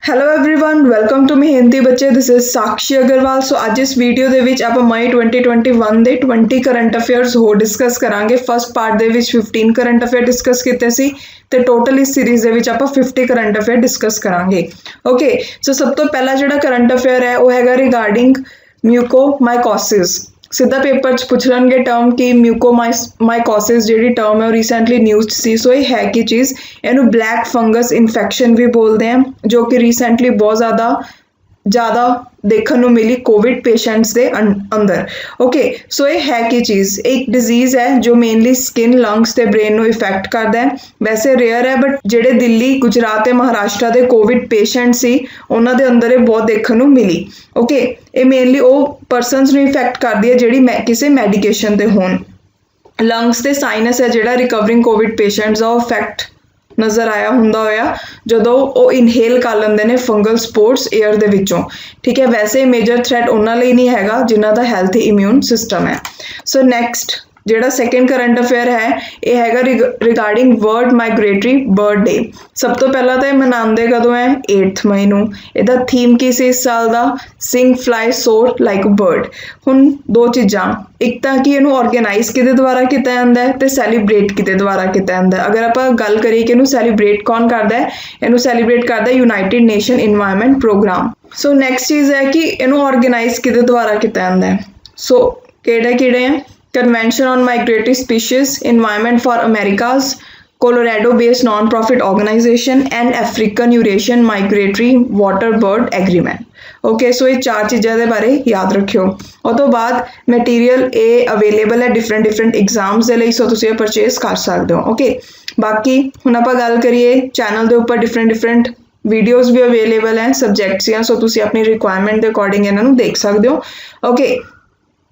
Hello everyone welcome to me Hindi ਬੱਚੇ this is Sakshi Agarwal. So ਅੱਜ ਇਸ ਵੀਡੀਓ ਦੇ ਵਿੱਚ ਆਪਾਂ ਮਈ 2021 ਦੇ 20 ਕਰੰਟ ਅਫੇਅਰਸ ਹੋਰ ਡਿਸਕਸ ਕਰਾਂਗੇ। ਫਸਟ ਪਾਰਟ ਦੇ ਵਿੱਚ 15 ਕਰੰਟ ਅਫੇਅਰ ਡਿਸਕਸ ਕੀਤੇ ਸੀ ਤੇ ਟੋਟਲ ਇਸ ਸੀਰੀਜ਼ ਦੇ ਵਿੱਚ ਆਪਾਂ 50 ਕਰੰਟ ਅਫੇਅਰ ਡਿਸਕਸ ਕਰਾਂਗੇ। ਓਕੇ, ਸੋ ਸਭ ਤੋਂ ਪਹਿਲਾ ਜਿਹੜਾ ਕਰੰਟ ਅਫੇਅਰ ਹੈ ਉਹ ਹੈਗਾ ਰਿਗਾਰਡਿੰਗ ਮਿਊਕੋਮਾਈਕੋਸਿਸ। ਸਿੱਧਾ ਪੇਪਰ 'ਚ ਪੁੱਛ ਲੈਣਗੇ ਟਰਮ ਕਿ ਮਿਊਕੋਮਾਈਕੋਸਿਸ ਜਿਹੜੀ ਟਰਮ ਹੈ ਉਹ ਰੀਸੈਂਟਲੀ ਨਿਊਜ਼ 'ਚ ਸੀ। ਸੋ ਇਹ ਹੈ ਕੀ ਚੀਜ਼, ਇਹਨੂੰ ਬਲੈਕ ਫੰਗਸ ਇਨਫੈਕਸ਼ਨ ਵੀ ਬੋਲਦੇ ਆ, ਜੋ ਕਿ ਰੀਸੈਂਟਲੀ ਬਹੁਤ ਜ਼ਿਆਦਾ ਦੇਖਣ ਨੂੰ ਮਿਲੀ ਕੋਵਿਡ ਪੇਸ਼ੈਂਟਸ ਦੇ ਅੰਦਰ। ਓਕੇ, ਸੋ ਇਹ ਹੈ ਕੀ ਚੀਜ਼, ਇੱਕ ਡਿਜ਼ੀਜ਼ ਹੈ ਜੋ ਮੇਨਲੀ ਸਕਿਨ, ਲੰਗਸ ਤੇ ਬ੍ਰੇਨ ਨੂੰ ਇਫੈਕਟ ਕਰਦਾ ਹੈ। ਵੈਸੇ ਰੇਅਰ ਹੈ, ਬਟ ਜਿਹੜੇ ਦਿੱਲੀ, ਗੁਜਰਾਤ ਤੇ ਮਹਾਰਾਸ਼ਟਰ ਦੇ ਕੋਵਿਡ ਪੇਸ਼ੈਂਟ ਸੀ ਉਹਨਾਂ ਦੇ ਅੰਦਰ ਇਹ ਬਹੁਤ ਦੇਖਣ ਨੂੰ ਮਿਲੀ। ਓਕੇ, ਇਹ ਮੇਨਲੀ ਉਹ ਪਰਸਨਸ ਨੂੰ ਇਫੈਕਟ ਕਰਦੀ ਹੈ ਜਿਹੜੀ ਕਿਸੇ ਮੈਡੀਕੇਸ਼ਨ ਤੇ ਹੋਣ। ਲੰਗਸ ਤੇ ਸਾਈਨਸ ਹੈ ਜਿਹੜਾ ਰਿਕਵਰਿੰਗ ਕੋਵਿਡ ਪੇਸ਼ੈਂਟਸ ਦਾ ਉਹ ਇਫੈਕਟ ਨਜ਼ਰ ਆਇਆ ਹੁੰਦਾ ਹੋਇਆ ਜਦੋਂ ਉਹ ਇਨਹੇਲ ਕਰ ਲੈਂਦੇ ਨੇ ਫੰਗਲ ਸਪੋਰਸ ਏਅਰ ਦੇ ਵਿੱਚੋਂ। ਠੀਕ ਹੈ, ਵੈਸੇ ਮੇਜਰ ਥ੍ਰੈਟ ਉਹਨਾਂ ਲਈ ਨਹੀਂ ਹੈਗਾ ਜਿਨ੍ਹਾਂ ਦਾ ਹੈਲਥੀ ਇਮਿਊਨ ਸਿਸਟਮ ਹੈ। ਸੋ ਨੈਕਸਟ ਜਿਹੜਾ ਸੈਕੰਡ ਕਰੰਟ ਅਫੇਅਰ ਹੈ ਇਹ ਹੈਗਾ ਰਿਗਾਰਡਿੰਗ ਵਰਲਡ ਮਾਈਗ੍ਰੇਟਰੀ ਬਰਡ ਡੇ। ਸਭ ਤੋਂ ਪਹਿਲਾਂ ਤਾਂ ਇਹ ਮਨਾਉਂਦੇ ਕਦੋਂ ਹੈ? 8 ਮਈ ਨੂੰ। ਇਹਦਾ ਥੀਮ ਕੀ ਸੀ ਇਸ ਸਾਲ ਦਾ? ਸਿੰਗ ਫਲਾਈ ਸੋਰ ਲਾਈਕ ਅ ਬਰਡ। ਹੁਣ ਦੋ ਚੀਜ਼ਾਂ, ਇੱਕ ਤਾਂ ਕਿ ਇਹਨੂੰ ਆਰਗੇਨਾਈਜ਼ ਕਿਹਦੇ ਦੁਆਰਾ ਕੀਤਾ ਜਾਂਦਾ ਹੈ ਤੇ ਸੈਲੀਬ੍ਰੇਟ ਕਿਹਦੇ ਦੁਆਰਾ ਕੀਤਾ ਜਾਂਦਾ ਹੈ। ਅਗਰ ਆਪਾਂ ਗੱਲ ਕਰੀਏ ਕਿ ਇਹਨੂੰ ਸੈਲੀਬ੍ਰੇਟ ਕੌਣ ਕਰਦਾ ਹੈ, ਇਹਨੂੰ ਸੈਲੀਬ੍ਰੇਟ ਕਰਦਾ United Nation Environment Programme. So next ਚੀਜ਼ ਹੈ ਕਿ ਇਹਨੂੰ ਆਰਗੇਨਾਈਜ਼ ਕਿਹਦੇ ਦੁਆਰਾ ਕੀਤਾ ਜਾਂਦਾ ਹੈ। ਸੋ ਕਿਹੜੇ ਹੈ? Convention on Migratory Species, Environment for Americas, Colorado-based non-profit organization and African Eurasian Migratory Water Bird Agreement. Okay, so ਇਹ ਚਾਰ ਚੀਜ਼ਾਂ ਦੇ ਬਾਰੇ ਯਾਦ ਰੱਖਿਓ। ਉਹ ਤੋਂ ਬਾਅਦ ਮਟੀਰੀਅਲ ਇਹ ਅਵੇਲੇਬਲ ਹੈ ਡਿਫਰੈਂਟ ਐਗਜ਼ਾਮਸ ਦੇ ਲਈ, ਸੋ ਤੁਸੀਂ ਇਹ ਪਰਚੇਸ ਕਰ ਸਕਦੇ ਹੋ। ਓਕੇ, ਬਾਕੀ ਹੁਣ ਆਪਾਂ ਗੱਲ ਕਰੀਏ ਚੈਨਲ ਦੇ ਉੱਪਰ ਡਿਫਰੈਂਟ ਵੀਡੀਓਜ਼ ਵੀ ਅਵੇਲੇਬਲ ਹੈ ਸਬਜੈਕਟਸ ਦੀਆਂ, ਸੋ ਤੁਸੀਂ ਆਪਣੀ ਰਿਕੁਆਇਰਮੈਂਟ ਦੇ ਅਕੋਰਡਿੰਗ ਇਹਨਾਂ ਨੂੰ ਦੇਖ ਸਕਦੇ ਹੋ। ਓਕੇ,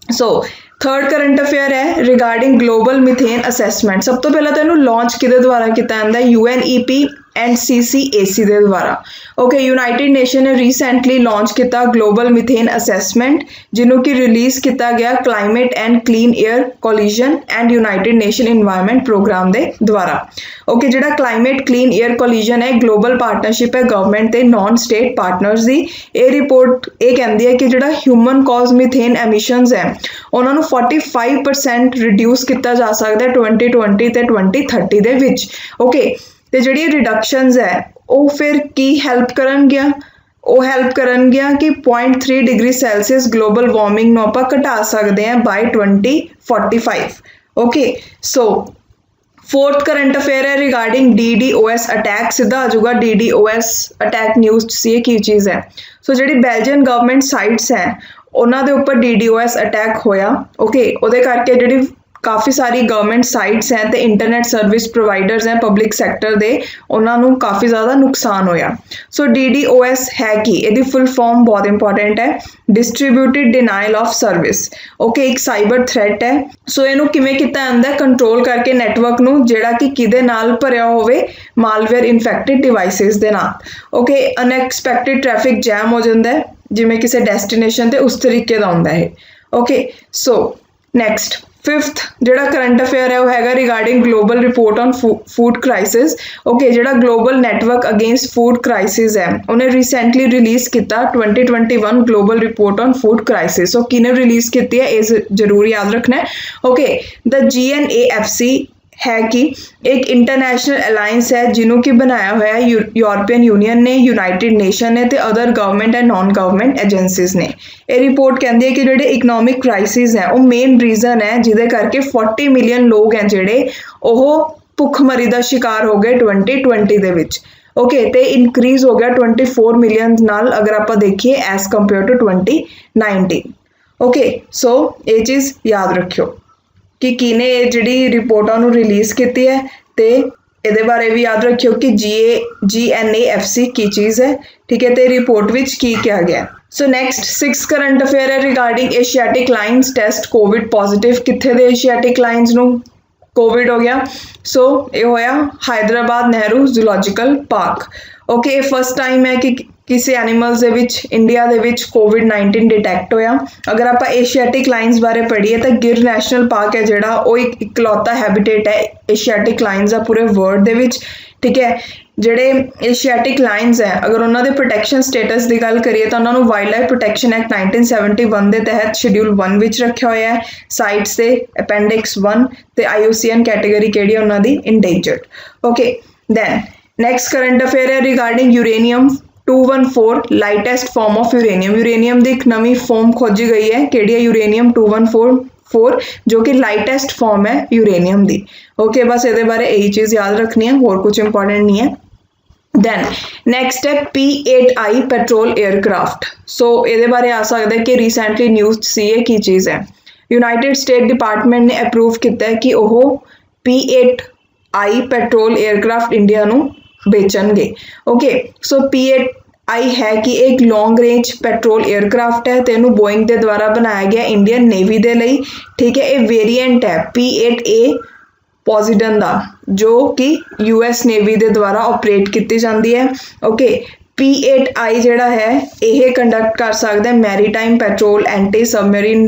ਸੋ ਥਰਡ ਕਰੰਟ ਅਫੇਅਰ ਹੈ ਰਿਗਾਰਡਿੰਗ ਗਲੋਬਲ ਮਿਥੇਨ ਅਸੈਸਮੈਂਟ। ਸਭ ਤੋਂ ਪਹਿਲਾਂ ਤਾਂ ਇਹਨੂੰ ਲਾਂਚ ਕਿਹਦੇ ਦੁਆਰਾ ਕੀਤਾ ਜਾਂਦਾ? UNEP ਐਂਡ CCAC ਦੇ ਦੁਆਰਾ। ਓਕੇ, ਯੂਨਾਈਟਿਡ ਨੇਸ਼ਨ ਨੇ ਰੀਸੈਂਟਲੀ ਲਾਂਚ ਕੀਤਾ ਗਲੋਬਲ ਮਿਥੇਨ ਅਸੈਸਮੈਂਟ, ਜਿਹਨੂੰ ਕਿ ਰਿਲੀਜ਼ ਕੀਤਾ ਗਿਆ climate and clean air coalition and United Nation Environment Programme ਦੇ ਦੁਆਰਾ। ਓਕੇ, ਜਿਹੜਾ ਕਲਾਈਮੇਟ ਕਲੀਨ ਏਅਰ ਕੋਲੀਜਨ ਹੈ ਗਲੋਬਲ ਪਾਰਟਨਰਸ਼ਿਪ ਹੈ ਗਵਰਨਮੈਂਟ ਤੇ ਨਾਨ ਸਟੇਟ ਪਾਰਟਨਰਸ ਦੀ। ਇਹ ਰਿਪੋਰਟ ਇਹ ਕਹਿੰਦੀ ਹੈ ਕਿ ਜਿਹੜਾ ਹਿਊਮਨ ਕਾਜ਼ ਮਿਥੇਨ ਐਮਿਸ਼ਨਸ ਹੈ ਉਹਨਾਂ ਨੂੰ 45% ਰਿਡਿਊਸ ਕੀਤਾ ਜਾ ਸਕਦਾ ਹੈ 2020 ਤੇ 2030 ਦੇ ਵਿੱਚ। ਓਕੇ, ਤੇ ਜਿਹੜੀ ਰਿਡਕਸ਼ਨਸ ਹੈ ਉਹ ਫਿਰ ਕੀ ਹੈਲਪ ਕਰਨਗੀਆਂ? ਉਹ ਹੈਲਪ ਕਰਨਗੀਆਂ ਕਿ 0.3 ਡਿਗਰੀ ਸੈਲਸੀਅਸ ਗਲੋਬਲ ਵਾਰਮਿੰਗ ਨੂੰ ਆਪਾਂ ਘਟਾ ਸਕਦੇ ਹਾਂ ਬਾਈ 2045। ਓਕੇ, ਸੋ ਫੋਰਥ ਕਰੰਟ ਅਫੇਅਰ ਹੈ ਰਿਗਾਰਡਿੰਗ DDoS ਅਟੈਕ। ਸਿੱਧਾ ਆ ਜਾਊਗਾ DDoS ਅਟੈਕ ਨਿਊਜ਼ 'ਚ ਸੀ, ਇਹ ਕੀ ਚੀਜ਼ ਹੈ? ਸੋ ਜਿਹੜੀ ਬੈਲਜੀਅਨ ਗਵਰਨਮੈਂਟ ਸਾਈਟਸ ਹੈ ਉਹਨਾਂ ਦੇ ਉੱਪਰ DDoS ਅਟੈਕ ਹੋਇਆ। ਓਕੇ, ਉਹਦੇ ਕਰਕੇ ਜਿਹੜੀ ਕਾਫੀ ਸਾਰੀ ਗਵਰਨਮੈਂਟ ਸਾਈਟਸ ਹੈ ਤੇ ਇੰਟਰਨੈਟ ਸਰਵਿਸ ਪ੍ਰੋਵਾਈਡਰਸ ਹੈ ਪਬਲਿਕ ਸੈਕਟਰ ਦੇ, ਉਹਨਾਂ ਨੂੰ ਕਾਫੀ ਜ਼ਿਆਦਾ ਨੁਕਸਾਨ ਹੋਇਆ। ਸੋ DDoS ਹੈ ਕੀ? ਇਹਦੀ ਫੁੱਲ ਫਾਰਮ ਬਹੁਤ ਇੰਪੋਰਟੈਂਟ ਹੈ, ਡਿਸਟਰੀਬਿਊਟਿਡ ਡਿਨਾਇਲ ਆਫ ਸਰਵਿਸ। ਓਕੇ, ਇੱਕ ਸਾਈਬਰ ਥ੍ਰੈਟ ਹੈ। ਸੋ ਇਹਨੂੰ ਕਿਵੇਂ ਕੀਤਾ ਜਾਂਦਾ? ਕੰਟਰੋਲ ਕਰਕੇ ਨੈਟਵਰਕ ਨੂੰ, ਜਿਹੜਾ ਕਿ ਕਿਹਦੇ ਨਾਲ ਭਰਿਆ ਹੋਵੇ? ਮਾਲਵੇਅਰ ਇਨਫੈਕਟਿਡ ਡਿਵਾਈਸਿਸ ਦੇ ਨਾਲ। ਓਕੇ, ਅਨਐਕਸਪੈਕਟਿਡ ਟ੍ਰੈਫਿਕ ਜੈਮ ਹੋ ਜਾਂਦਾ ਹੈ ਜਿਵੇਂ ਕਿਸੇ ਡੈਸਟੀਨੇਸ਼ਨ ਤੇ, ਉਸ ਤਰੀਕੇ ਦਾ ਹੁੰਦਾ ਹੈ। ਓਕੇ, ਸੋ ਨੈਕਸਟ ਫਿਫਥ ਜਿਹੜਾ ਕਰੰਟ ਅਫੇਅਰ ਹੈ ਉਹ ਹੈਗਾ regarding global report on food crisis. Okay, ਜਿਹੜਾ global network against food crisis ਹੈ ਉਹਨੇ ਰੀਸੈਂਟਲੀ ਰਿਲੀਜ਼ ਕੀਤਾ 2021 global report on food crisis. So ਕਿਹਨੇ ਰਿਲੀਜ਼ ਕੀਤੀ ਹੈ ਇਹ ਜ਼ਰੂਰ ਯਾਦ ਰੱਖਣਾ ਹੈ। ਓਕੇ, ਦ GNAFC ਹੈ ਕਿ ਇੱਕ ਇੰਟਰਨੈਸ਼ਨਲ ਅਲਾਇੰਸ ਹੈ ਜਿਹਨੂੰ ਕਿ ਬਣਾਇਆ ਹੋਇਆ ਹੈ ਯੂਰਪੀਅਨ ਯੂਨੀਅਨ ਨੇ, ਯੂਨਾਈਟਿਡ ਨੇਸ਼ਨ ਨੇ ਤੇ other government and naan government agencies ਨੇ। ਇਹ ਰਿਪੋਰਟ ਕਹਿੰਦੀ ਹੈ ਕਿ ਜਿਹੜੇ ਇਕਨੋਮਿਕ ਕ੍ਰਾਈਸਿਸ ਹੈ ਉਹ ਮੇਨ ਰੀਜ਼ਨ ਹੈ ਜਿਹਦੇ ਕਰਕੇ 40 ਮਿਲੀਅਨ ਲੋਕ ਹੈ ਜਿਹੜੇ ਉਹ ਭੁੱਖਮਰੀ ਦਾ ਸ਼ਿਕਾਰ ਹੋ ਗਏ 2020 ਦੇ ਵਿੱਚ। ਓਕੇ, ਤੇ ਇਨਕਰੀਜ਼ ਹੋ ਗਿਆ 24 ਮਿਲੀਅਨ ਨਾਲ ਅਗਰ ਆਪਾਂ ਦੇਖੀਏ as compare to 2019। Okay, so ਇਹ ਚੀਜ਼ ਯਾਦ ਰੱਖਿਓ ਕਿ ਕਿਹਨੇ ਇਹ ਜਿਹੜੀ ਰਿਪੋਰਟਾਂ ਨੂੰ ਰਿਲੀਜ਼ ਕੀਤੀ ਹੈ ਤੇ ਇਹਦੇ ਬਾਰੇ ਵੀ ਯਾਦ ਰੱਖਿਓ ਕਿ GNAFC ਕੀ ਚੀਜ਼ ਹੈ। ਠੀਕ ਹੈ, ਤੇ ਰਿਪੋਰਟ ਵਿੱਚ ਕੀ ਕਿਹਾ ਗਿਆ। ਸੋ ਨੈਕਸਟ 6 ਕਰੰਟ ਅਫੇਅਰ ਹੈ regarding Asiatic lions test Covid positive. ਕਿੱਥੇ ਦੇ ਏਸ਼ੀਆਟਿਕ ਲਾਇਨਸ ਨੂੰ ਕੋਵਿਡ ਹੋ ਗਿਆ? ਸੋ ਇਹ ਹੋਇਆ Hyderabad Nehru zoological park. Okay, ਇਹ ਫਸਟ ਟਾਈਮ ਹੈ ਕਿ ਕਿਸੇ ਐਨੀਮਲਸ ਦੇ ਵਿੱਚ ਇੰਡੀਆ ਦੇ ਵਿੱਚ COVID-19 ਡਿਟੈਕਟ ਹੋਇਆ। ਅਗਰ ਆਪਾਂ ਏਸ਼ੀਆਟਿਕ ਲਾਇਨਸ ਬਾਰੇ ਪੜ੍ਹੀਏ ਤਾਂ ਗਿਰ ਨੈਸ਼ਨਲ ਪਾਰਕ ਹੈ ਜਿਹੜਾ ਉਹ ਇੱਕ ਇਕਲੌਤਾ ਹੈਬਿਟੇਟ ਹੈ ਏਸ਼ੀਆਟਿਕ ਲਾਇਨਸ ਦਾ ਪੂਰੇ ਵਰਲਡ ਦੇ ਵਿੱਚ। ठीक है। ਜਿਹੜੇ ਏਸ਼ੀਆਟਿਕ ਲਾਈਨਸ ਹੈ ਅਗਰ ਉਹਨਾਂ ਦੇ ਪ੍ਰੋਟੈਕਸ਼ਨ ਸਟੇਟਸ ਦੀ ਗੱਲ ਕਰੀਏ ਤਾਂ ਉਹਨਾਂ ਨੂੰ ਵਾਈਲਡ ਲਾਈਫ ਪ੍ਰੋਟੈਕਸ਼ਨ ਐਕਟ 1971 ਦੇ ਤਹਿਤ ਸ਼ਡਿਊਲ 1 ਵਿੱਚ ਰੱਖਿਆ ਹੋਇਆ ਹੈ, ਸਾਈਟਸ ਤੇ ਅਪੈਂਡਿਕਸ 1 ਤੇ IUCN ਕੈਟੇਗਰੀ ਕਿਹੜੀ ਹੈ ਉਹਨਾਂ ਦੀ endangered. Okay, then next current affair ਹੈ regarding uranium 214 lightest form of uranium ਦੀ ਇੱਕ ਨਵੀਂ ਫਾਰਮ ਖੋਜੀ ਗਈ ਹੈ, ਕਿਹੜੀ ਹੈ यूरेनियम 214 जो कि लाइटेस्ट फॉर्म है यूरेनियम दी। ओके, बस ये बारे यही चीज़ याद रखनी है, और कुछ इंपॉर्टेंट नहीं है। दैन नैक्सट है P8I पेट्रोल एयरक्राफ्ट। सो ये बारे आ सकता है कि रिसेंटली न्यूज़ सी है की चीज़ है, यूनाइटेड स्टेट डिपार्टमेंट ने अप्रूव किया है कि वह P8I पेट्रोल एयरक्राफ्ट इंडिया नू बेचणगे। ओके, सो P8I है कि एक लॉन्ग रेंज पेट्रोल एयरक्राफ्ट है, तो इनू बोइंग के द्वारा बनाया गया इंडियन नेवी के लिए। ठीक है, ये वेरीएंट है P8A पॉजिडन का, जो कि US नेवी के द्वारा ऑपरेट की जाती है। ओके, P8I जिहड़ा है यह कंडक्ट कर सकता है maritime petrol anti submarine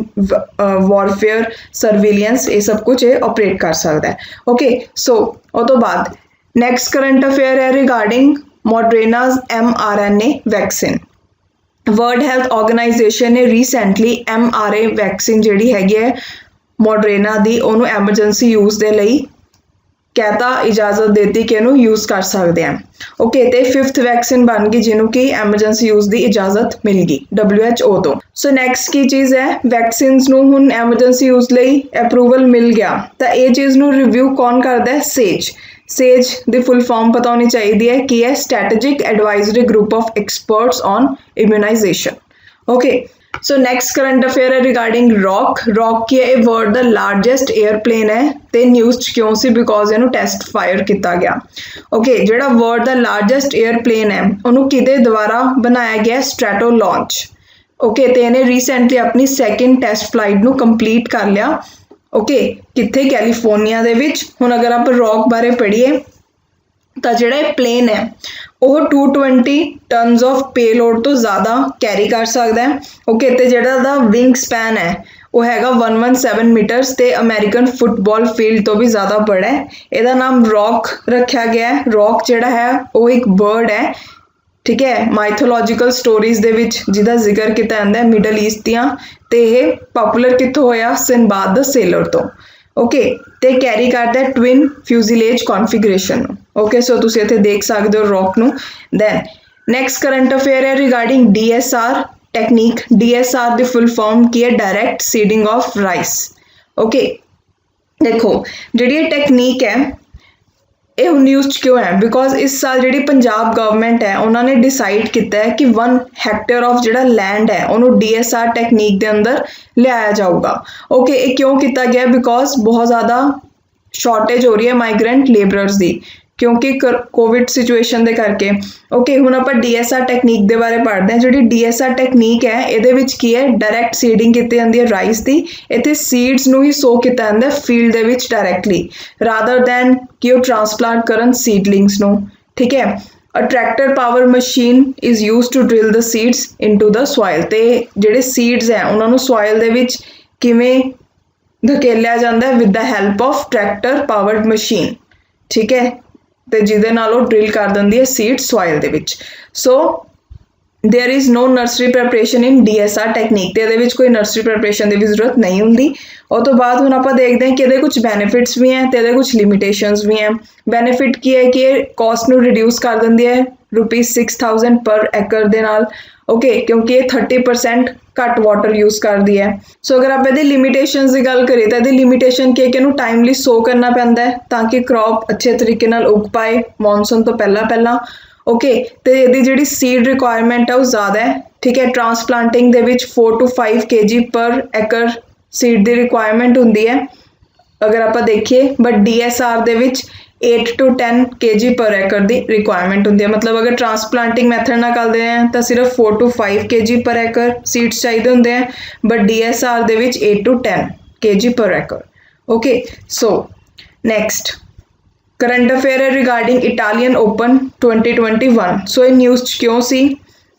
warfare surveillance, ये सब कुछ ये ऑपरेट कर सकता है। ओके, सो उस तो बाद नैक्सट करंट अफेयर है regarding Moderna's mRNA vaccine. World health organisation ने रीसेंटली mRNA वैक्सीन जिहड़ी हैगी है मॉडरेना दी उन्होंने एमरजेंसी यूज़ के लिए कहता इजाज़त देती कि इनू यूज़ कर सकते हैं। ओके, तो 5th वैक्सीन बन गई जिन्हों की एमरजेंसी यूज़ की इजाज़त मिल गई WHO तो। सो नैक्सट की चीज़ है वैक्सीनस नू हुण एमरजेंसी यूज़ लिए अप्रूवल मिल गया, तो ये चीज़ नू रिव्यू कौन करता है? सेज दी फुल फॉर्म पता होनी चाहिए है कि है strategic advisory group of experts on immunisation. Okay, so next current affair है रिगार्डिंग रॉक की है वर्ल्ड द लार्जेस्ट एयरप्लेन है, तो न्यूज़ क्यों सी बिकॉज इनू टेस्ट फायर किया गया। ओके, जिहड़ा वर्ल्ड द लार्जेस्ट एयरप्लेन है उन्होंने किदे द्वारा बनाया गया? Strato launch. ओके, तो इन्हें रीसेंटली अपनी 2nd टेस्ट फ्लाइट नू कंप्लीट कर लिया। ओके, कित्थे? कैलीफोर्निया दे विच। हुण अगर आप रॉक बारे पढ़िए तो जिहड़ा प्लेन है वह 220 टनस ऑफ पेलोड तो ज़्यादा कैरी कर सकता है। ओके, तो जिहड़ा दा विंग स्पैन है वह हैगा 117 मीटर्स, तो अमेरिकन फुटबॉल फील्ड तो भी ज़्यादा बड़ा है। इसका नाम रॉक रखा गया है। रॉक जिहड़ा है वो एक बर्ड है, ठीक है, माइथोलॉजिकल स्टोरीज दे विच जिहदा जिक्र किया जाता है मिडल ईस्ट दियां, ते यह पॉपुलर कित्थों होया? सिनबाद द सेलर तो। ओके, तो कैरी करता है ट्विन फ्यूजिलेज कॉन्फिगरेशन। ओके, सो तुसीं इत्थे देख सकते हो रॉक नू। दैन नैक्सट करंट अफेयर है रिगार्डिंग DSR टेक्नीक। DSR दी फुल फॉर्म की है direct seeding of rice. Okay, देखो जिहड़ी टेक्नीक है ये न्यूज़ क्यों है? बिकॉज इस साल जी पंजाब गवर्नमेंट है उन्होंने डिसाइड किया है कि 1 हैक्टेयर ऑफ जो लैंड है उन्होंने DSR टेक्नीक के अंदर लिया जाऊगा। ओके, ये क्यों किया गया? बिकॉज बहुत ज़्यादा शॉर्टेज हो रही है माइग्रेंट लेबरर्स की, क्योंकि कोविड सिचुएशन के करके। ओके, हुण आपां DSR टेक्नीक के बारे पढ़ते हैं। जी DSR टेक्नीक है ये की है डायरैक्ट सीडिंग की जाती है राइस की। इत्थे सीड्स नूं ही सो किया जाता है field they which directly rather than कि वो ट्रांसप्लांट करन सीडलिंग्स नूं। ठीक है, a tractor power machine is use to drill the seeds into the soil. तो जिहड़े सीड्स हैं उन्होंने सॉइल दे विच किवें धकेलिया जाता है with the help of tractor powered machine. ठीक है, तो जिहदे नाल वो ड्रिल कर दिंदी है सीड सॉइल दे विच। So there is no nursery preparation in DSR technique, तो ये कोई नर्सरी प्रैपरेशन की भी जरूरत नहीं होंगी। और तो बाद हुण आपां देखते हैं कि ये कुछ बेनिफिट्स भी हैं तो ये कुछ लिमिटेशंस भी हैं। बेनिफिट की है कि कॉस्ट नूं रिड्यूस कर दिंदी है ₹6000 पर एकड़ दे नाल। ओके, क्योंकि ये 30% घट वाटर यूज़ करती है। सो अगर आप ये लिमिटेशंस की गल करिए तो ये लिमिटेशन की कि टाइमली सो करना पैंदा है ताकि क्रॉप अच्छे तरीके नाल उग पाए मॉनसून तो पहला। ओके, तो ये जी सीड रिक्वायरमेंट है वो ज़्यादा है। ठीक है, transplanting they which 4 to 5 kg पर एकड़ सीड की रिक्वायरमेंट होंदी है अगर आप देखिए, but DSR they which 8 to 10 kg पर एकड़ की रिक्वायरमेंट होंदी है। मतलब अगर ट्रांसप्लांटिंग मैथड ना करते हैं तो सिर्फ 4 to 5 kg पर एकड़ सीड्स चाहिए होंगे हैं, but DSR they which 8 to 10 kg पर एकड़। Okay, so next current affair है रिगार्डिंग इटालियन ओपन 2021। सो ये न्यूज़ क्यों सी?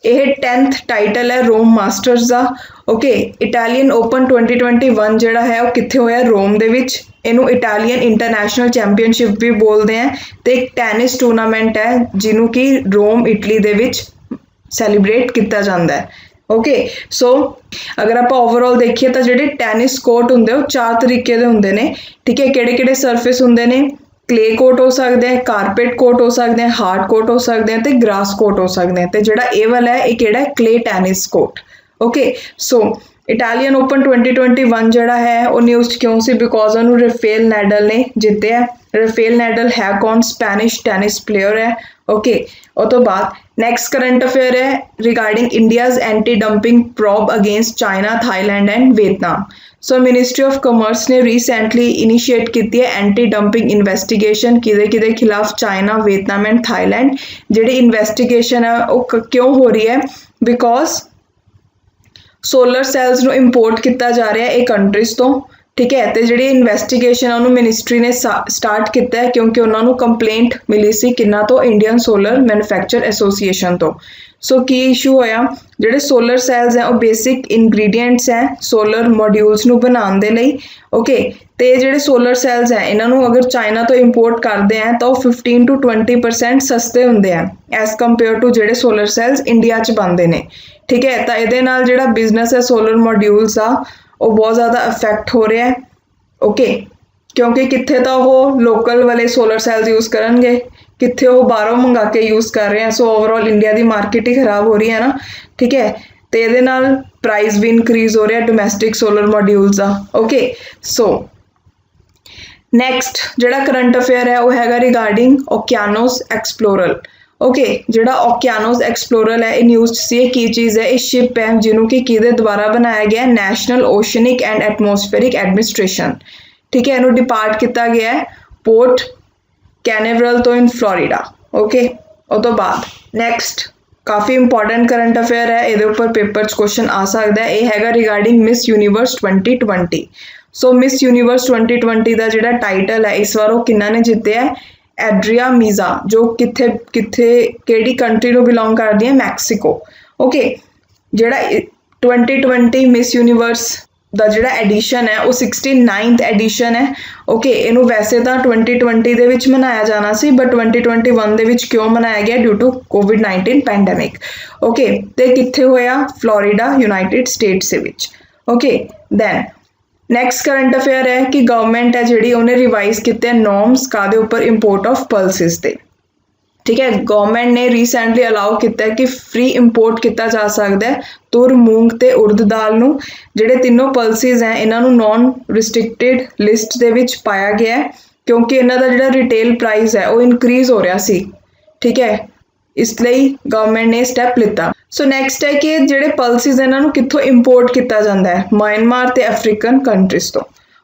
यह 10th टाइटल है रोम मास्टर्स का। ओके, इटालियन ओपन 2021 जिहड़ा है वो कित्थे होया? रोम दे विच। ਇਹਨੂੰ ਇਟਾਲੀਅਨ ਇੰਟਰਨੈਸ਼ਨਲ ਚੈਂਪੀਅਨਸ਼ਿਪ ਵੀ ਬੋਲਦੇ ਆ ਤੇ ਇੱਕ ਟੈਨਿਸ ਟੂਰਨਾਮੈਂਟ ਹੈ ਜਿਹਨੂੰ ਕਿ ਰੋਮ ਇਟਲੀ ਦੇ ਵਿੱਚ ਸੈਲੀਬ੍ਰੇਟ ਕੀਤਾ ਜਾਂਦਾ ਹੈ। ਓਕੇ ਸੋ ਅਗਰ ਆਪਾਂ ਓਵਰਆਲ ਦੇਖੀਏ ਤਾਂ ਜਿਹੜੇ ਟੈਨਿਸ ਕੋਰਟ ਹੁੰਦੇ ਉਹ 4 ਤਰੀਕੇ ਦੇ ਹੁੰਦੇ ਨੇ। ਠੀਕ ਹੈ, ਕਿਹੜੇ ਕਿਹੜੇ ਸਰਫੇਸ ਹੁੰਦੇ ਨੇ? ਕਲੇ ਕੋਰਟ ਹੋ ਸਕਦੇ ਆ, ਕਾਰਪੇਟ ਕੋਰਟ ਹੋ ਸਕਦੇ ਆ, ਹਾਰਡ ਕੋਰਟ ਹੋ ਸਕਦੇ ਆ ਤੇ ਗ੍ਰਾਸ ਕੋਰਟ ਹੋ ਸਕਦੇ ਆ ਤੇ ਜਿਹੜਾ ਇਹ ਵਾਲਾ ਹੈ ਇਹ ਕਿਹੜਾ ਹੈ? Clay tennis court. Okay so Italian open 2021 ਜਿਹੜਾ ਹੈ ਉਹ ਨਿਊਜ਼ 'ਚ ਕਿਉਂ ਸੀ? ਬਿਕੋਜ਼ ਉਹਨੂੰ ਰਾਫੇਲ ਨੈਡਲ ਨੇ ਜਿੱਤਿਆ। ਰਾਫੇਲ ਨੈਡਲ ਹੈ ਕੌਣ? ਸਪੈਨਿਸ਼ ਟੈਨਿਸ ਪਲੇਅਰ ਹੈ। ਓਕੇ ਉਹ ਤੋਂ ਬਾਅਦ ਨੈਕਸਟ ਕਰੰਟ ਅਫੇਅਰ ਹੈ regarding India's anti dumping probe against China, Thailand and Vietnam. So ministry of commerce ਨੇ ਰੀਸੈਂਟਲੀ ਇਨੀਸ਼ੀਏਟ ਕੀਤੀ ਹੈ ਐਂਟੀ ਡੰਪਿੰਗ ਇਨਵੈਸਟੀਗੇਸ਼ਨ ਕਿਹਦੇ ਖਿਲਾਫ? China, Vietnam and Thailand. ਜਿਹੜੀ ਇਨਵੈਸਟੀਗੇਸ਼ਨ ਹੈ ਉਹ ਕਿਉਂ ਹੋ ਰਹੀ ਹੈ? ਬਿਕੋਜ਼ ਸੋਲਰ ਸੈਲਸ ਨੂੰ ਇੰਪੋਰਟ ਕੀਤਾ ਜਾ ਰਿਹਾ ਇਹ ਕੰਟਰੀਜ਼ ਤੋਂ। ਠੀਕ ਹੈ, ਤੇ ਜਿਹੜੀ ਇਨਵੈਸਟੀਗੇਸ਼ਨ ਉਹਨੂੰ ਮਿਨਿਸਟਰੀ ਨੇ ਸਟਾਰਟ ਕੀਤਾ ਹੈ ਕਿਉਂਕਿ ਉਹਨਾਂ ਨੂੰ ਕੰਪਲੇਂਟ ਮਿਲੀ ਸੀ ਕਿੰਨਾ ਤੋਂ? ਇੰਡੀਅਨ ਸੋਲਰ ਮੈਨੂਫੈਕਚਰ ਐਸੋਸੀਏਸ਼ਨ ਤੋਂ। ਸੋ ਕੀ ਇਸ਼ੂ ਹੋਇਆ? ਜਿਹੜੇ ਸੋਲਰ ਸੈਲਸ ਹੈ ਉਹ ਬੇਸਿਕ ਇੰਗਰੀਡੀਐਂਟਸ ਹੈ ਸੋਲਰ ਮੋਡਿਊਲਸ ਨੂੰ ਬਣਾਉਣ ਦੇ ਲਈ। ਓਕੇ ਤੇ ਜਿਹੜੇ ਸੋਲਰ ਸੈਲਸ ਹੈ ਇਹਨਾਂ ਨੂੰ ਅਗਰ ਚਾਈਨਾ ਤੋਂ ਇੰਪੋਰਟ ਕਰਦੇ ਆ ਤਾਂ ਉਹ 15 to 20% ਸਸਤੇ ਹੁੰਦੇ ਆ ਐਜ਼ ਕੰਪੇਅਰ ਟੂ ਜਿਹੜੇ ਸੋਲਰ ਸੈਲਸ ਇੰਡੀਆ 'ਚ ਬਣਦੇ ਨੇ। ਠੀਕ ਹੈ, ਤਾਂ ਇਹਦੇ ਨਾਲ ਜਿਹੜਾ ਬਿਜ਼ਨਸ ਹੈ ਸੋਲਰ ਮੋਡਿਊਲਸ ਆ ਉਹ ਬਹੁਤ ਜ਼ਿਆਦਾ ਅਫੈਕਟ ਹੋ ਰਿਹਾ ਹੈ। ਓਕੇ ਕਿਉਂਕਿ ਕਿੱਥੇ ਤਾਂ ਉਹ ਲੋਕਲ ਵਾਲੇ ਸੋਲਰ ਸੈਲਸ ਯੂਜ਼ ਕਰਨਗੇ, ਕਿੱਥੇ ਉਹ ਬਾਹਰੋਂ ਮੰਗਾ ਕੇ ਯੂਜ਼ ਕਰ ਰਹੇ ਆ। ਸੋ ਓਵਰਆਲ ਇੰਡੀਆ ਦੀ ਮਾਰਕੀਟ ਹੀ ਖਰਾਬ ਹੋ ਰਹੀ ਹੈ ਨਾ। ਠੀਕ ਹੈ, ਤੇ ਇਹਦੇ ਨਾਲ ਪ੍ਰਾਈਸ ਵੀ ਇਨਕਰੀਜ਼ ਹੋ ਰਿਹਾ ਡੋਮੈਸਟਿਕ ਸੋਲਰ ਮੋਡਿਊਲਸ ਦਾ। ਓਕੇ ਸੋ ਨੈਕਸਟ ਜਿਹੜਾ ਕਰੰਟ ਅਫੇਅਰ ਹੈ ਉਹ ਹੈਗਾ ਰਿਗਾਰਡਿੰਗ ਓਕੀਆਨੋਸ ਐਕਸਪਲੋਰਰ। ਓਕੇ ਜਿਹੜਾ ਓਕੀਆਨੋਸ ਐਕਸਪਲੋਰਰ ਹੈ ਇਹ ਨਿਊਜ਼ 'ਚ ਸੀ। ਇਹ ਕੀ ਚੀਜ਼ ਹੈ? ਇਹ ਸ਼ਿਪ ਹੈ ਜਿਹਨੂੰ ਕਿ ਕਿਹਦੇ ਦੁਆਰਾ ਬਣਾਇਆ ਗਿਆ? National oceanic and atmospheric administration. ਠੀਕ ਹੈ, ਇਹਨੂੰ ਡਿਪਾਰਟ ਕੀਤਾ ਗਿਆ ਹੈ ਪੋਰਟ ਕੈਨੇਵਰਲ ਤੋਂ ਇਨ ਫਲੋਰੀਡਾ। ਓਕੇ ਉਹ ਤੋਂ ਬਾਅਦ ਨੈਕਸਟ ਕਾਫੀ ਇੰਪੋਰਟੈਂਟ ਕਰੰਟ ਅਫੇਅਰ ਹੈ, ਇਹਦੇ ਉੱਪਰ ਪੇਪਰ 'ਚ ਕੁਐਸਚਨ ਆ ਸਕਦਾ ਹੈ। ਇਹ ਹੈਗਾ ਰਿਗਾਰਡਿੰਗ ਮਿਸ ਯੂਨੀਵਰਸ 2020। ਸੋ ਮਿਸ ਯੂਨੀਵਰਸ 2020 ਦਾ ਜਿਹੜਾ ਟਾਈਟਲ ਹੈ ਇਸ ਵਾਰ ਉਹ ਕਿਹਨਾਂ ਨੇ ਜਿੱਤਿਆ? ਐਡਰੀਆ ਮੀਜ਼ਾ, ਜੋ ਕਿਹੜੀ ਕੰਟਰੀ ਨੂੰ ਬਿਲੋਂਗ ਕਰਦੀ ਹੈ? ਮੈਕਸੀਕੋ। ਓਕੇ ਜਿਹੜਾ 2020 ਮਿਸ ਯੂਨੀਵਰਸ ਦਾ ਜਿਹੜਾ ਐਡੀਸ਼ਨ ਹੈ ਉਹ 69th ਐਡੀਸ਼ਨ ਹੈ। ਓਕੇ ਇਹਨੂੰ ਵੈਸੇ ਤਾਂ 2020 ਦੇ ਵਿੱਚ ਮਨਾਇਆ ਜਾਣਾ ਸੀ ਬਟ 2021 ਦੇ ਵਿੱਚ ਕਿਉਂ ਮਨਾਇਆ ਗਿਆ? Due to COVID-19 pandemic. Okay ਤੇ ਕਿੱਥੇ ਹੋਇਆ? ਫਲੋਰੀਡਾ, ਯੂਨਾਈਟਿਡ ਸਟੇਟਸ ਦੇ ਵਿੱਚ। Okay then next current affair ਹੈ ਕਿ ਗਵਰਨਮੈਂਟ ਹੈ ਜਿਹੜੀ ਉਹਨੇ ਰਿਵਾਈਜ਼ ਕੀਤੇ ਨੋਰਮਸ ਕਾਹਦੇ ਉੱਪਰ? ਇੰਪੋਰਟ ਆਫ ਪਲਸਿਸ ਤੇ। ਠੀਕ ਹੈ, ਗਵਰਨਮੈਂਟ ਨੇ ਰੀਸੈਂਟਲੀ ਅਲਾਉ ਕੀਤਾ ਕਿ ਫ੍ਰੀ ਇੰਪੋਰਟ ਕੀਤਾ ਜਾ ਸਕਦਾ ਹੈ ਤੁਰ, ਮੂੰਗ ਤੇ ਉੜਦ ਦਾਲ ਨੂੰ। ਜਿਹੜੇ ਤਿੰਨੋਂ ਪਲਸਿਸ ਹੈ ਇਹਨਾਂ ਨੂੰ ਨੌਨ ਰਿਸਟ੍ਰਿਕਟਿਡ ਲਿਸਟ ਦੇ ਵਿੱਚ ਪਾਇਆ ਗਿਆ ਹੈ ਕਿਉਂਕਿ ਇਹਨਾਂ ਦਾ ਜਿਹੜਾ ਰਿਟੇਲ ਪ੍ਰਾਈਸ ਹੈ ਉਹ ਇਨਕਰੀਜ਼ ਹੋ ਰਿਹਾ ਸੀ। ਠੀਕ ਹੈ, ਇਸ ਲਈ ਗਵਰਨਮੈਂਟ ਨੇ ਸਟੈਪ ਲਿੱਤਾ। ਸੋ ਨੈਕਸਟ ਹੈ ਕਿ ਜਿਹੜੇ ਪਲਸਿਸ ਇਹਨਾਂ ਨੂੰ ਕਿੱਥੋਂ ਇੰਪੋਰਟ ਕੀਤਾ ਜਾਂਦਾ ਹੈ? ਮਿਆਂਮਾਰ ਤੇ ਅਫਰੀਕਨ ਕੰਟਰੀਜ਼ ਤੋਂ।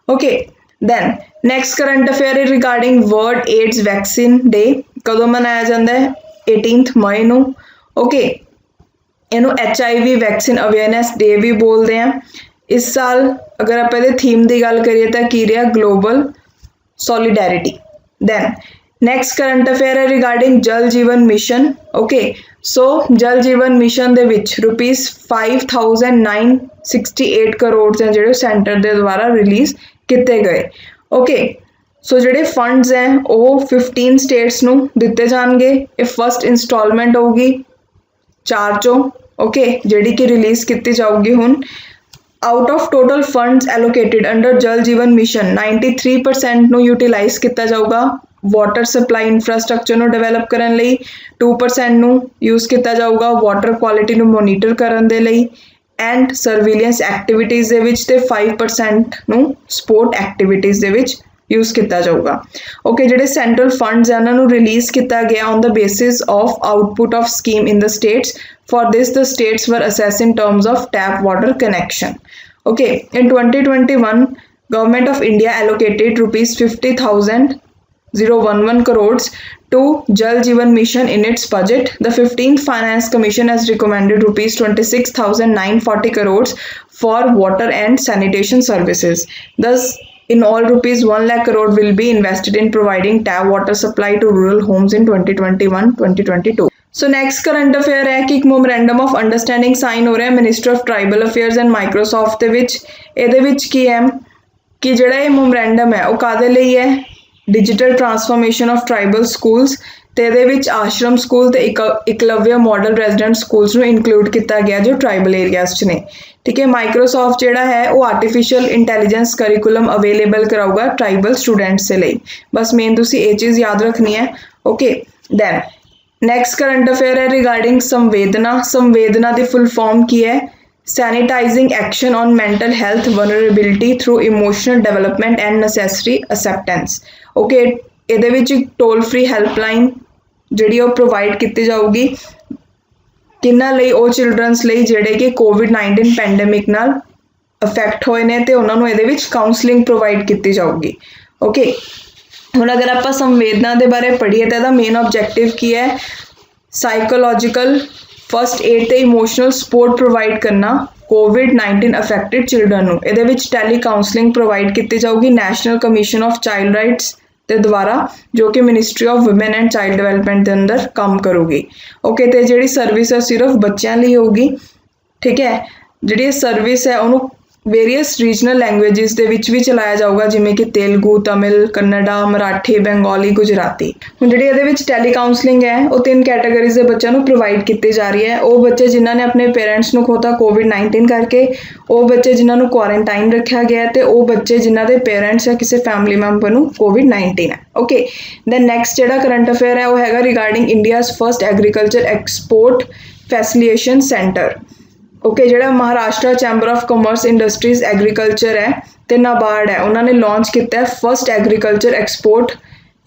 Okay then next current affair regarding world AIDS vaccine day. ਕਦੋਂ ਮਨਾਇਆ ਜਾਂਦਾ ਹੈ? 18 ਮਈ ਨੂੰ। ਓਕੇ ਇਹਨੂੰ HIV ਵੈਕਸੀਨ ਅਵੇਅਰਨੈਸ ਡੇ ਵੀ ਬੋਲਦੇ ਆ। ਇਸ ਸਾਲ ਅਗਰ ਆਪਾਂ ਇਹਦੇ ਥੀਮ ਦੀ ਗੱਲ ਕਰੀਏ ਤਾਂ ਕੀ ਰਿਹਾ? Global solidarity. Then next current affair ਹੈ regarding Jal Jeevan mission. Okay so ਜਲ ਜੀਵਨ ਮਿਸ਼ਨ ਦੇ ਵਿੱਚ ₹5,968 ਕਰੋੜ ਹੈ ਜਿਹੜੇ ਸੈਂਟਰ ਦੇ ਦੁਆਰਾ ਰਿਲੀਜ਼ ਕੀਤੇ ਗਏ। ਓਕੇ ਸੋ ਜਿਹੜੇ ਫੰਡਸ ਹੈ ਉਹ 15 ਸਟੇਟਸ ਨੂੰ ਦਿੱਤੇ ਜਾਣਗੇ। ਇਹ ਫਸਟ ਇੰਸਟਾਲਮੈਂਟ ਹੋਊਗੀ 4 ਚੋਂ। ਓਕੇ ਜਿਹੜੀ ਕਿ ਰਿਲੀਜ਼ ਕੀਤੀ ਜਾਊਗੀ ਹੁਣ। Out of total funds allocated under Jal Jeevan mission 93% ਨੂੰ ਯੂਟੀਲਾਈਜ਼ ਕੀਤਾ ਜਾਊਗਾ ਵਾਟਰ ਸਪਲਾਈ ਇਨਫਰਾਸਟ੍ਰਕਚਰ ਨੂੰ ਡਿਵੈਲਪ ਕਰਨ ਲਈ, 2% ਨੂੰ ਯੂਜ਼ ਕੀਤਾ ਜਾਊਗਾ ਵਾਟਰ ਕੁਆਲਿਟੀ ਨੂੰ ਮੋਨੀਟਰ ਕਰਨ ਦੇ ਲਈ ਐਂਡ ਸਰਵੀਲੈਂਸ ਐਕਟੀਵਿਟੀਜ਼ ਦੇ ਵਿੱਚ, ਤੇ 5% ਨੂੰ ਸਪੋਰਟ ਐਕਟੀਵਿਟੀਜ਼ ਦੇ ਵਿੱਚ ਯੂਜ਼ ਕੀਤਾ ਜਾਊਗਾ। ਓਕੇ ਜਿਹੜੇ ਸੈਂਟਰਲ ਫੰਡਸ ਇਹਨਾਂ ਨੂੰ ਰਿਲੀਜ਼ ਕੀਤਾ ਗਿਆ on the basis of output of scheme in the states. For this, the states were assessed in terms of tap water connection. Okay, in 2021, Government of India allocated ₹50,011 crores to Jal Jeevan Mission in its budget. The 15th Finance Commission has recommended ₹26,940 crores for water and sanitation services. Thus, in all ₹1 lakh crore will be invested in providing tap water supply to rural homes in 2021-2022. So next current affair ਹੈ ਕਿ ਇੱਕ memorandum of understanding sign ਹੋ ਰਿਹਾ minister of tribal affairs and Microsoft ਦੇ ਵਿੱਚ। ਇਹਦੇ ਵਿੱਚ ਕੀ ਹੈ? कि ਜਿਹੜਾ ਇਹ ਮੈਮੋਰੈਂਡਮ ਹੈ ਉਹ ਕਾਹਦੇ ਲਈ ਹੈ, digital transformation of tribal schools, ਤੇ ਇਹਦੇ ਵਿੱਚ ਆਸ਼ਰਮ ਸਕੂਲ ਤੇ ਇਕਲਵਿਆ ਮਾਡਲ ਰੈਜ਼ੀਡੈਂਟ ਸਕੂਲਸ ਨੂੰ ਇਨਕਲੂਡ ਕੀਤਾ ਗਿਆ ਜੋ ਟ੍ਰਾਈਬਲ ਏਰੀਆਜ਼ 'ਚ ਨੇ। ਠੀਕ ਹੈ, ਮਾਈਕਰੋਸੌਫਟ ਜਿਹੜਾ ਹੈ ਉਹ ਆਰਟੀਫਿਸ਼ੀਅਲ ਇੰਟੈਲੀਜੈਂਸ ਕਰਿਕੂਲਮ ਅਵੇਲੇਬਲ ਕਰਾਊਗਾ ਟ੍ਰਾਈਬਲ ਸਟੂਡੈਂਟਸ ਦੇ ਲਈ। ਬਸ ਮੇਨ ਤੁਸੀਂ ਇਹ ਚੀਜ਼ ਯਾਦ ਰੱਖਣੀ ਹੈ। Okay, then next current affair ਹੈ ਰਿਗਾਰਡਿੰਗ ਸੰਵੇਦਨਾ। ਸੰਵੇਦਨਾ ਦੀ ਫੁੱਲ ਫਾਰਮ ਕੀ ਹੈ, sanitising action on mental health vulnerability through emotional development and necessary acceptance. Okay, ਇਹਦੇ ਵਿੱਚ ਟੋਲ ਫ੍ਰੀ ਹੈਲਪਲਾਈਨ ਜਿਹੜੀ ਉਹ ਪ੍ਰੋਵਾਈਡ ਕੀਤੀ ਜਾਊਗੀ ਕਿਹਨਾਂ ਲਈ, ਉਹ ਚਿਲਡਰਨਸ ਲਈ ਜਿਹੜੇ ਕਿ ਕੋਵਿਡ-19 ਪੈਂਡੇਮਿਕ ਨਾਲ ਅਫੈਕਟ ਹੋਏ ਨੇ ਤੇ ਉਹਨਾਂ ਨੂੰ ਇਹਦੇ ਵਿੱਚ ਕਾਉਂਸਲਿੰਗ ਪ੍ਰੋਵਾਈਡ ਕੀਤੀ ਜਾਊਗੀ। ਓਕੇ, ਹੁਣ ਅਗਰ ਆਪਾਂ ਸੰਵੇਦਨਾ ਦੇ ਬਾਰੇ ਪੜ੍ਹੀਏ ਤਾਂ ਇਹਦਾ ਮੇਨ ਆਬਜੈਕਟਿਵ ਕੀ ਹੈ, ਸਾਈਕੋਲੋਜੀਕਲ ਫਸਟ ਏਡ ਤੇ ਇਮੋਸ਼ਨਲ ਸਪੋਰਟ ਪ੍ਰੋਵਾਈਡ ਕਰਨਾ ਕੋਵਿਡ-19 ਅਫੈਕਟਡ ਚਿਲਡਰਨ ਨੂੰ। ਇਹਦੇ ਵਿੱਚ ਟੈਲੀ ਕਾਉਂਸਲਿੰਗ ਪ੍ਰੋਵਾਈਡ ਕੀਤੀ ਜਾਊਗੀ national commission of child rights ਦੇ ਦੁਆਰਾ, ਜੋ ਕਿ ministry of woman and child development ਦੇ ਅੰਦਰ ਕੰਮ ਕਰੂਗੀ। ਓਕੇ, ਤੇ ਜਿਹੜੀ ਸਰਵਿਸ ਹੈ ਸਿਰਫ ਬੱਚਿਆਂ ਲਈ ਹੋਊਗੀ। ਠੀਕ ਹੈ, ਜਿਹੜੀ ਇਹ ਸਰਵਿਸ ਹੈ ਉਹਨੂੰ ਵੇਰੀਅਸ ਰੀਜਨਲ ਲੈਂਗੁਏਜਿਸ ਦੇ ਵਿੱਚ ਵੀ ਚਲਾਇਆ ਜਾਊਗਾ, ਜਿਵੇਂ ਕਿ ਤੇਲਗੂ, ਤਮਿਲ, ਕੰਨੜਾ, ਮਰਾਠੀ, ਬੰਗਾਲੀ, ਗੁਜਰਾਤੀ। ਹੁਣ ਜਿਹੜੀ ਇਹਦੇ ਵਿੱਚ ਟੈਲੀ ਕਾਉਂਸਲਿੰਗ ਹੈ ਉਹ 3 ਕੈਟਾਗਰੀਜ਼ ਦੇ ਬੱਚਿਆਂ ਨੂੰ ਪ੍ਰੋਵਾਈਡ ਕੀਤੀ ਜਾ ਰਹੀ ਹੈ। ਉਹ ਬੱਚੇ ਜਿਨ੍ਹਾਂ ਨੇ ਆਪਣੇ ਪੇਰੈਂਟਸ ਨੂੰ ਖੋਤਾ ਕੋਵਿਡ-19 ਕਰਕੇ, ਉਹ ਬੱਚੇ ਜਿਨ੍ਹਾਂ ਨੂੰ ਕੁਆਰੰਟਾਈਨ ਰੱਖਿਆ ਗਿਆ ਤੇ ਉਹ ਬੱਚੇ ਜਿਨ੍ਹਾਂ ਦੇ ਪੇਰੈਂਟਸ ਜਾਂ ਕਿਸੇ ਫੈਮਿਲੀ ਮੈਂਬਰ ਨੂੰ ਕੋਵਿਡ-19 ਹੈ। ਓਕੇ, ਦੈਨ ਨੈਕਸਟ ਜਿਹੜਾ ਕਰੰਟ ਅਫੇਅਰ ਹੈ ਉਹ ਹੈਗਾ regarding India's first agriculture export facilitation centre. Okay, ਜਿਹੜਾ Maharashtra chamber of commerce industries agriculture ਹੈ ਤੇ ਨਾਬਾਰਡ ਹੈ, ਉਹਨਾਂ ਨੇ ਲਾਂਚ ਕੀਤਾ ਹੈ first agriculture export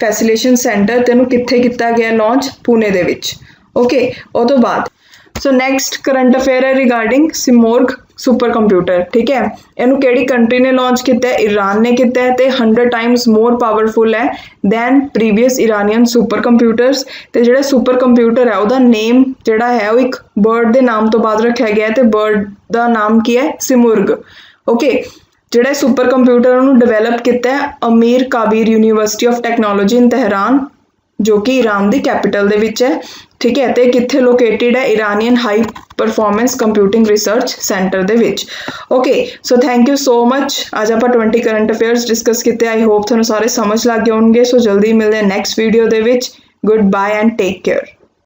facilitation centre, ਤੇ ਇਹਨੂੰ ਕਿੱਥੇ ਕੀਤਾ ਗਿਆ ਲਾਂਚ, ਪੂਨੇ ਦੇ ਵਿੱਚ। ਓਕੇ, ਉਹ ਤੋਂ ਬਾਅਦ ਸੋ ਨੈਕਸਟ ਕਰੰਟ ਅਫੇਅਰ ਹੈ ਰਿਗਾਰਡਿੰਗ ਸਿਮੋਰਗ ਸੁਪਰ ਕੰਪਿਊਟਰ। ਠੀਕ ਹੈ, ਇਹਨੂੰ ਕਿਹੜੀ ਕੰਟਰੀ ਨੇ ਲਾਂਚ ਕੀਤਾ ਹੈ, ਈਰਾਨ ਨੇ ਕੀਤਾ ਹੈ ਤੇ 100 ਟਾਈਮਸ ਮੋਰ ਪਾਵਰਫੁਲ ਹੈ than previous Iranian super computers. ਤੇ ਜਿਹੜਾ ਸੁਪਰ ਕੰਪਿਊਟਰ ਹੈ ਉਹਦਾ ਨੇਮ ਜਿਹੜਾ ਹੈ ਉਹ ਇੱਕ ਬਰਡ ਦੇ ਨਾਮ ਤੋਂ ਬਾਅਦ ਰੱਖਿਆ ਗਿਆ ਤੇ ਬਰਡ ਦਾ ਨਾਮ ਕੀ ਹੈ, ਸਿਮੁਰਗ। ਓਕੇ, ਜਿਹੜਾ ਸੁਪਰ ਕੰਪਿਊਟਰ ਉਹਨੂੰ ਡਿਵੈਲਪ ਕੀਤਾ ਹੈ Amir Kabir university of technology in Tehran, ਜੋ ਕਿ ਈਰਾਨ ਦੀ ਕੈਪੀਟਲ ਦੇ ਵਿੱਚ ਹੈ। ਠੀਕ ਹੈ, ਤੇ ਕਿੱਥੇ ਲੋਕੇਟਿਡ ਹੈ, Iranian high performance computing research centre ਦੇ ਵਿੱਚ। Okay, so thank you so much. ਅੱਜ ਆਪਾਂ 20 ਕਰੰਟ ਅਫੇਅਰਸ ਡਿਸਕਸ ਕੀਤੇ। ਆਈ ਹੋਪ ਤੁਹਾਨੂੰ ਸਾਰੇ ਸਮਝ ਲੱਗ ਗਏ ਹੋਣਗੇ। ਸੋ ਜਲਦੀ ਮਿਲਦੇ ਹਾਂ ਨੈਕਸਟ ਵੀਡੀਓ ਦੇ ਵਿੱਚ। Goodbye and take care.